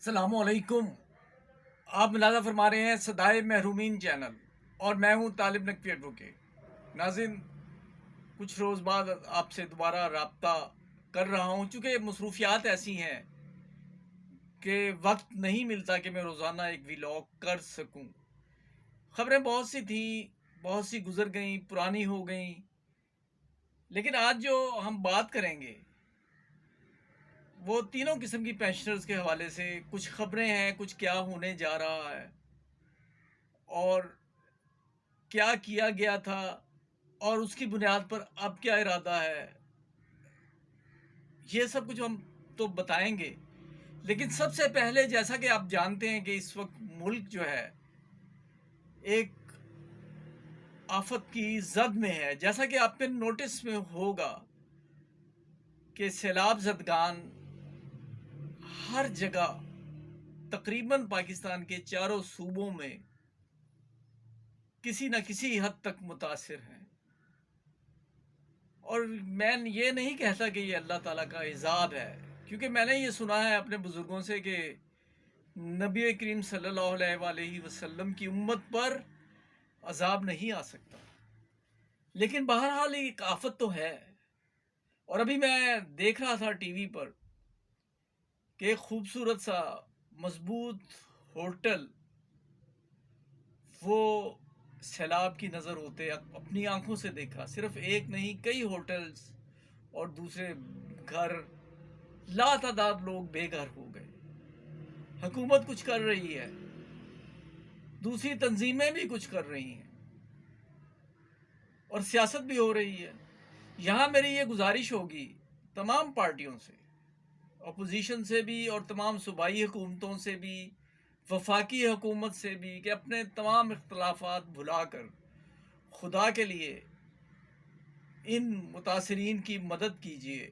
السلام علیکم۔ آپ ملاحظہ فرما رہے ہیں صدائے محرومین چینل اور میں ہوں طالب نقوی ایڈوکیٹ۔ ناظرین، کچھ روز بعد آپ سے دوبارہ رابطہ کر رہا ہوں چونکہ مصروفیات ایسی ہیں کہ وقت نہیں ملتا کہ میں روزانہ ایک ویلاگ کر سکوں۔ خبریں بہت سی تھیں، بہت سی گزر گئیں، پرانی ہو گئیں، لیکن آج جو ہم بات کریں گے وہ تینوں قسم کی پینشنرز کے حوالے سے کچھ خبریں ہیں، کچھ کیا ہونے جا رہا ہے اور کیا کیا گیا تھا اور اس کی بنیاد پر اب کیا ارادہ ہے، یہ سب کچھ ہم تو بتائیں گے۔ لیکن سب سے پہلے جیسا کہ آپ جانتے ہیں کہ اس وقت ملک جو ہے ایک آفت کی زد میں ہے، جیسا کہ آپ کے نوٹس میں ہوگا کہ سیلاب زدگان ہر جگہ تقریباً پاکستان کے چاروں صوبوں میں کسی نہ کسی حد تک متاثر ہیں، اور میں یہ نہیں کہتا کہ یہ اللہ تعالیٰ کا عذاب ہے، کیونکہ میں نے یہ سنا ہے اپنے بزرگوں سے کہ نبی کریم صلی اللہ علیہ وآلہ وسلم کی امت پر عذاب نہیں آ سکتا، لیکن بہرحال ایک آفت تو ہے۔ اور ابھی میں دیکھ رہا تھا ٹی وی پر کہ ایک خوبصورت سا مضبوط ہوٹل وہ سیلاب کی نظر ہوتے اپنی آنکھوں سے دیکھا، صرف ایک نہیں کئی ہوٹلز اور دوسرے گھر، لا تعداد لوگ بے گھر ہو گئے۔ حکومت کچھ کر رہی ہے، دوسری تنظیمیں بھی کچھ کر رہی ہیں اور سیاست بھی ہو رہی ہے۔ یہاں میری یہ گزارش ہوگی تمام پارٹیوں سے، اپوزیشن سے بھی اور تمام صوبائی حکومتوں سے بھی، وفاقی حکومت سے بھی، کہ اپنے تمام اختلافات بھلا کر خدا کے لیے ان متاثرین کی مدد کیجیے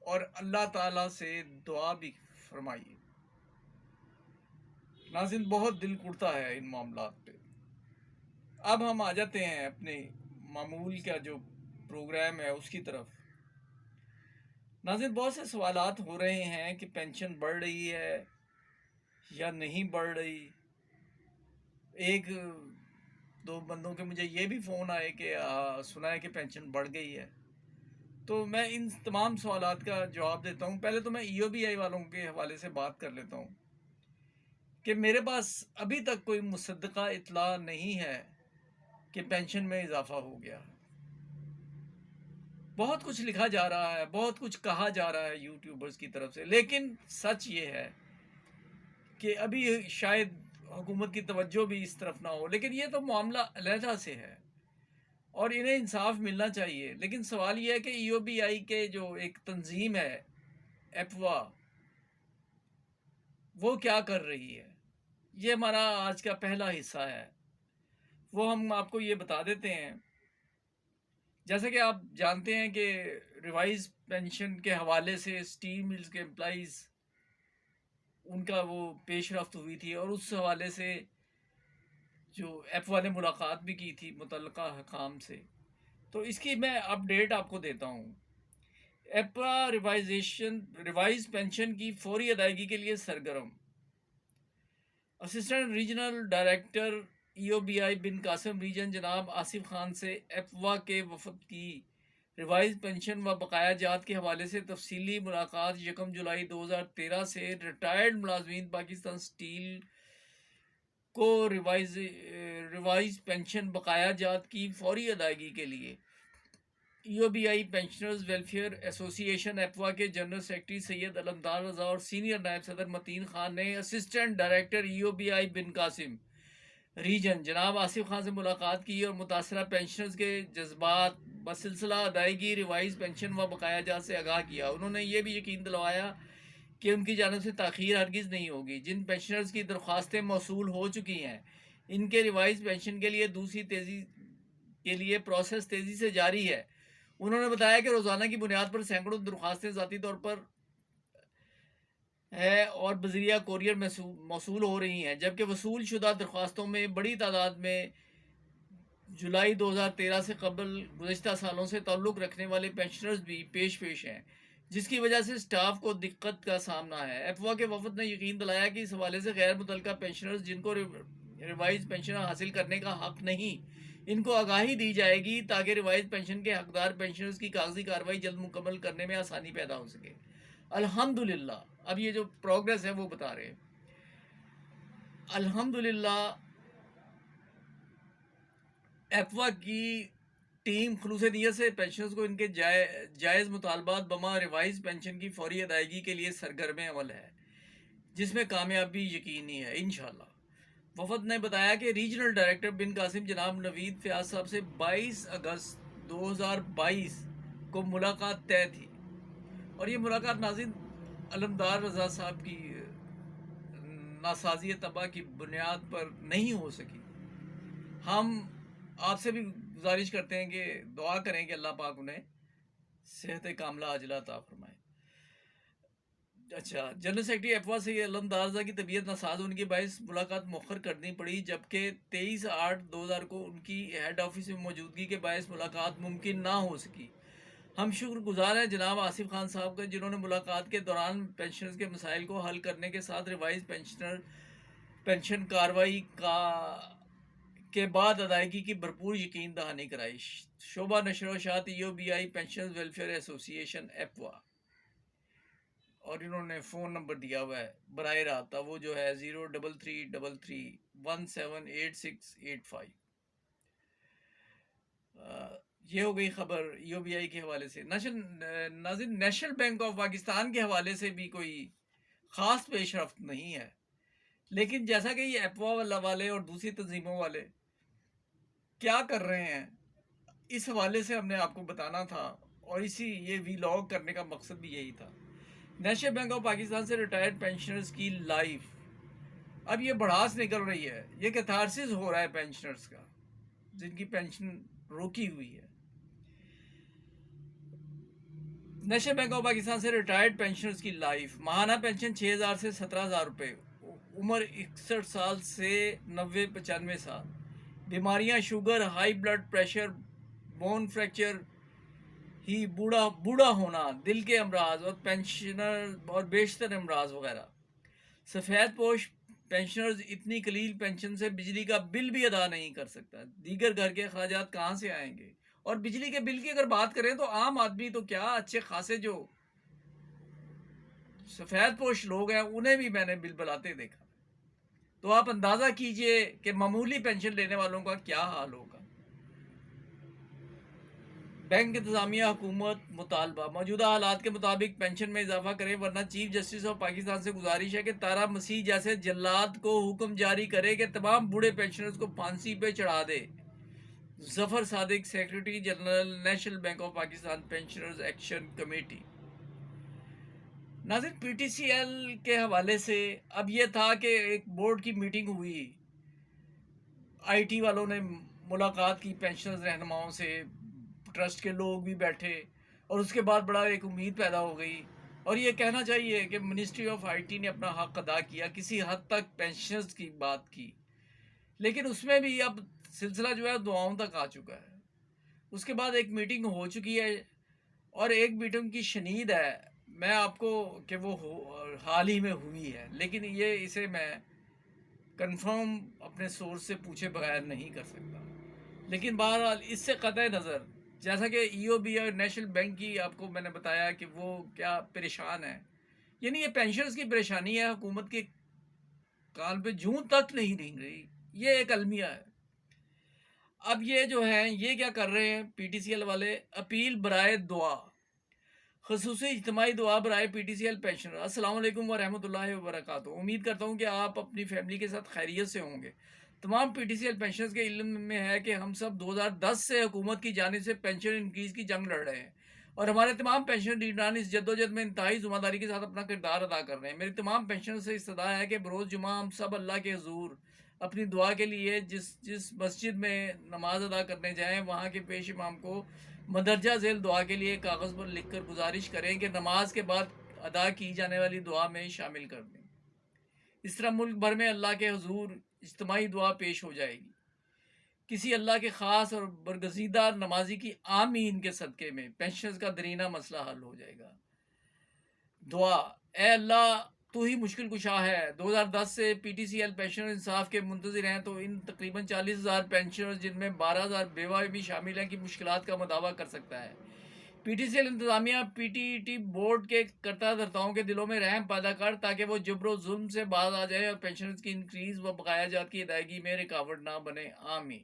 اور اللہ تعالیٰ سے دعا بھی فرمائیے۔ ناظرین، بہت دل کڑتا ہے ان معاملات پہ۔ اب ہم آ جاتے ہیں اپنے معمول کا جو پروگرام ہے اس کی طرف۔ ناظرین، بہت سے سوالات ہو رہے ہیں کہ پینشن بڑھ رہی ہے یا نہیں بڑھ رہی۔ ایک دو بندوں کے مجھے یہ بھی فون آئے کہ سنا ہے کہ پینشن بڑھ گئی ہے، تو میں ان تمام سوالات کا جواب دیتا ہوں۔ پہلے تو میں ای او بی آئی والوں کے حوالے سے بات کر لیتا ہوں کہ میرے پاس ابھی تک کوئی مصدقہ اطلاع نہیں ہے کہ پینشن میں اضافہ ہو گیا۔ بہت کچھ لکھا جا رہا ہے، بہت کچھ کہا جا رہا ہے یوٹیوبرز کی طرف سے، لیکن سچ یہ ہے کہ ابھی شاید حکومت کی توجہ بھی اس طرف نہ ہو، لیکن یہ تو معاملہ علیحدہ سے ہے اور انہیں انصاف ملنا چاہیے۔ لیکن سوال یہ ہے کہ ای او بی آئی کے جو ایک تنظیم ہے ایپوا، وہ کیا کر رہی ہے، یہ ہمارا آج کا پہلا حصہ ہے، وہ ہم آپ کو یہ بتا دیتے ہیں۔ جیسا کہ آپ جانتے ہیں کہ ریوائز پینشن کے حوالے سے اسٹیل ملز کے امپلائیز ان کا وہ پیش رفت ہوئی تھی، اور اس حوالے سے جو ایپوا نے ملاقات بھی کی تھی متعلقہ حکام سے، تو اس کی میں اپڈیٹ آپ کو دیتا ہوں۔ ایپوا ریوائز پینشن کی فوری ادائیگی کے لیے سرگرم۔ اسسٹنٹ ریجنل ڈائریکٹر ای او بی آئی بن قاسم ریجن جناب آصف خان سے ایپوا کے وفد کی ریوائز پینشن و بقایا جات کے حوالے سے تفصیلی ملاقات 1 جولائی 2013 سے ریٹائرڈ ملازمین پاکستان اسٹیل کو ریوائز پینشن بقایا جات کی فوری ادائیگی کے لیے ای او بی آئی پینشنرز ویلفیئر ایسوسی ایشن ایپوا کے جنرل سیکرٹری سید علمدار رضا اور سینئر نائب صدر متین خان نے اسسٹنٹ ڈائریکٹر ای او بی آئی بن قاسم ریجن جناب آصف خان سے ملاقات کی اور متاثرہ پینشنرز کے جذبات بسلسلہ ادائیگی ریوائز پینشن و بقایا جات سے آگاہ کیا۔ انہوں نے یہ بھی یقین دلوایا کہ ان کی جانب سے تاخیر ہرگز نہیں ہوگی۔ جن پینشنرز کی درخواستیں موصول ہو چکی ہیں، ان کے ریوائز پینشن کے لیے دوسری تیزی کے لیے پروسیس تیزی سے جاری ہے۔ انہوں نے بتایا کہ روزانہ کی بنیاد پر سینکڑوں درخواستیں ذاتی طور پر ہے اور بذریعہ کوریئر موصول ہو رہی ہیں، جبکہ وصول شدہ درخواستوں میں بڑی تعداد میں جولائی 2013 سے قبل گزشتہ سالوں سے تعلق رکھنے والے پینشنرز بھی پیش ہیں۔ جس کی وجہ سے سٹاف کو دقت کا سامنا ہے۔ ایفوا کے وفد نے یقین دلایا کہ اس حوالے سے غیر متعلقہ پینشنرز جن کو ریوائز پینشن حاصل کرنے کا حق نہیں، ان کو آگاہی دی جائے گی تاکہ ریوائز پینشن کے حقدار پینشنرز کی کاغذی کارروائی جلد مکمل کرنے میں آسانی پیدا ہو سکے۔ الحمدللہ اب یہ جو پروگریس ہے وہ بتا رہے ہیں۔ الحمدللہ ایفوا کی ٹیم خلوص نیت سے پینشنرز کو ان کے جائز مطالبات بما ریوائز پینشن کی فوری ادائیگی کے لیے سرگرم عمل ہے، جس میں کامیابی یقینی ہے انشاءاللہ۔ وفد نے بتایا کہ ریجنل ڈائریکٹر بن قاسم جناب نوید فیاض صاحب سے 22 اگست 2022 کو ملاقات طے تھی، اور یہ ملاقات ناظرین علمدار رضا صاحب کی ناسازی طبع کی بنیاد پر نہیں ہو سکی۔ ہم آپ سے بھی گزارش کرتے ہیں کہ دعا کریں کہ اللہ پاک انہیں صحت کاملہ عاجلہ عطا فرمائے۔ اچھا، جنرل سیکرٹری ایفوا سے علمدارزہ کی طبیعت ناساز ہونے کے باعث ملاقات مؤخر کرنی پڑی، جبکہ 23/8/2000 کو ان کی ہیڈ آفس میں موجودگی کے باعث ملاقات ممکن نہ ہو سکی۔ ہم شکر گزار ہیں جناب آصف خان صاحب کا، جنہوں نے ملاقات کے دوران پینشنرز کے مسائل کو حل کرنے کے ساتھ ریوائز پینشن کارروائی کے بعد ادائیگی کی بھرپور یقین دہانی کرائی۔ شعبہ نشر و اشاعت EOBI پینشنرز ویلفیئر ایسوسی ایشن ایفوا، اور انہوں نے فون نمبر دیا ہوا ہے براہ رابطہ، وہ جو ہے 03333178685۔ یہ ہو گئی خبر EOBI کے حوالے سے۔ ناظرین، نیشنل بینک آف پاکستان کے حوالے سے بھی کوئی خاص پیش رفت نہیں ہے، لیکن جیسا کہ یہ ایفوا والے اور دوسری تنظیموں والے کیا کر رہے ہیں، اس حوالے سے ہم نے آپ کو بتانا تھا، اور یہ ویلاگ کرنے کا مقصد بھی یہی تھا۔ نیشنل بینک آف پاکستان سے ریٹائرڈ پینشنرز کی لائف اب یہ بڑھاس نکل رہی ہے، یہ کیتھارسس ہو رہا ہے پینشنرز کا جن کی پینشن روکی ہوئی ہے۔ نیشنل بینک آف پاکستان سے ریٹائرڈ پینشنرز کی لائف ماہانہ پینشن 6000 سے 17000 روپے، عمر 61 سال سے 90-95 سال، بیماریاں sugar, high blood pressure, bone fracture, ہی بوڑھا ہونا، دل کے امراض اور پینشنر اور بیشتر امراض وغیرہ۔ سفید پوش پینشنرز اتنی قلیل پینشن سے بجلی کا بل بھی ادا نہیں کر سکتا، دیگر گھر کے اخراجات کہاں سے آئیں گے؟ اور بجلی کے بل کی اگر بات کریں تو عام آدمی تو کیا، اچھے خاصے جو سفید پوش لوگ ہیں انہیں بھی میں نے بل بلاتے دیکھا، تو آپ اندازہ کیجئے کہ معمولی پینشن لینے والوں کا کیا حال ہوگا۔ بینک انتظامیہ حکومت مطالبہ موجودہ حالات کے مطابق پینشن میں اضافہ کرے، ورنہ چیف جسٹس آف پاکستان سے گزارش ہے کہ طارا مسیح جیسے جلاد کو حکم جاری کرے کہ تمام بوڑھے پینشنرز کو پھانسی پہ چڑھا دے۔ Zafar Sadiq, secretary general national bank of Pakistan pensioners action committee. ناظرین، PTCL کے حوالے سے اب یہ تھا کہ ایک بورڈ کی میٹنگ ہوئی، IT والوں نے ملاقات کی پینشنرز رہنماؤں سے، ٹرسٹ کے لوگ بھی بیٹھے، اور اس کے بعد بڑا ایک امید پیدا ہو گئی، اور یہ کہنا چاہیے کہ منسٹری آف IT نے اپنا حق ادا کیا، کسی حد تک پینشنرز کی بات کی، لیکن اس میں بھی اب سلسلہ جو ہے دعاؤں تک آ چکا ہے۔ اس کے بعد ایک میٹنگ ہو چکی ہے، اور ایک میٹنگ کی شنید ہے، میں آپ کو کہ وہ حال ہی میں ہوئی ہے، لیکن اسے میں کنفرم اپنے سورس سے پوچھے بغیر نہیں کر سکتا، لیکن بہرحال اس سے قطع نظر جیسا کہ EOB اور نیشنل بینک کی آپ کو میں نے بتایا کہ وہ کیا پریشان ہے، یعنی یہ پینشنرز کی پریشانی ہے، حکومت کے کان پہ جوں تک نہیں رنگ رہی، یہ ایک المیہ ہے۔ اب یہ جو ہیں یہ کیا کر رہے ہیں PTCL والے، اپیل برائے دعا، خصوصی اجتماعی دعا برائے PTCL پینشنر۔ السلام علیکم ورحمۃ اللہ وبرکاتہ، امید کرتا ہوں کہ آپ اپنی فیملی کے ساتھ خیریت سے ہوں گے۔ تمام PTCL پینشنرز کے علم میں ہے کہ ہم سب 2010 سے حکومت کی جانب سے پینشن انکریز کی جنگ لڑ رہے ہیں، اور ہمارے تمام پینشن لیڈران اس جدوجہد میں انتہائی ذمہ داری کے ساتھ اپنا کردار ادا کر رہے ہیں۔ میری تمام پینشنرز سے استدعا ہے کہ بروز جمعہ ہم سب اللہ کے حضور اپنی دعا کے لیے جس مسجد میں نماز ادا کرنے جائیں وہاں کے پیش امام کو مندرجہ ذیل دعا کے لیے کاغذ پر لکھ کر گزارش کریں کہ نماز کے بعد ادا کی جانے والی دعا میں شامل کر دیں۔ اس طرح ملک بھر میں اللہ کے حضور اجتماعی دعا پیش ہو جائے گی، کسی اللہ کے خاص اور برگزیدہ نمازی کی آمین کے صدقے میں پینشنرز کا درینہ مسئلہ حل ہو جائے گا۔ دعا: اے اللہ تو ہی مشکل کشا ہے. 2010 سے P T C L pensioner انصاف کے منتظر ہیں تو ان تقریباً 40,000 پینشنر جن میں 12,000 بیوہ بھی شامل ہیں کی مشکلات کا مداوع کر سکتا ہے. پی ٹی سی ایل انتظامیہ P T E T board کے کرتا دھرتاؤں کے دلوں میں رحم پیدا کر تاکہ وہ جبر و ظلم سے باز آ جائے اور پینشنرز کی انکریز و بقایا جات کی ادائیگی میں رکاوٹ نہ بنے. آمین.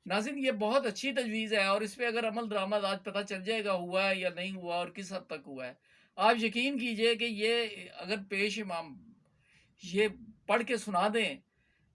ناظرین یہ بہت اچھی تجویز ہے اور اس پہ اگر عمل درآمد آج پتہ چل جائے گا ہوا ہے یا نہیں ہوا اور کس حد تک ہوا ہے. آپ یقین کیجئے کہ یہ اگر پیش امام یہ پڑھ کے سنا دیں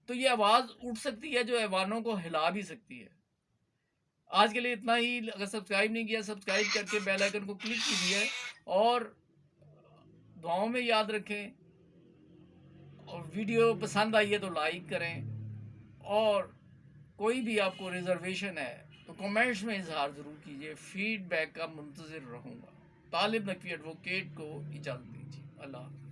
تو یہ آواز اٹھ سکتی ہے جو ایوانوں کو ہلا بھی سکتی ہے. آج کے لیے اتنا ہی. اگر سبسکرائب نہیں کیا سبسکرائب کر کے بیل آئیکن کو کلک کیجئے اور دعاؤں میں یاد رکھیں اور ویڈیو پسند آئی ہے تو لائک کریں اور کوئی بھی آپ کو ریزرویشن ہے تو کمنٹس میں اظہار ضرور کیجئے. فیڈ بیک کا منتظر رہوں گا. طالب نقوی ایڈوکیٹ کو اجازت دیجیے. اللہ حافظ.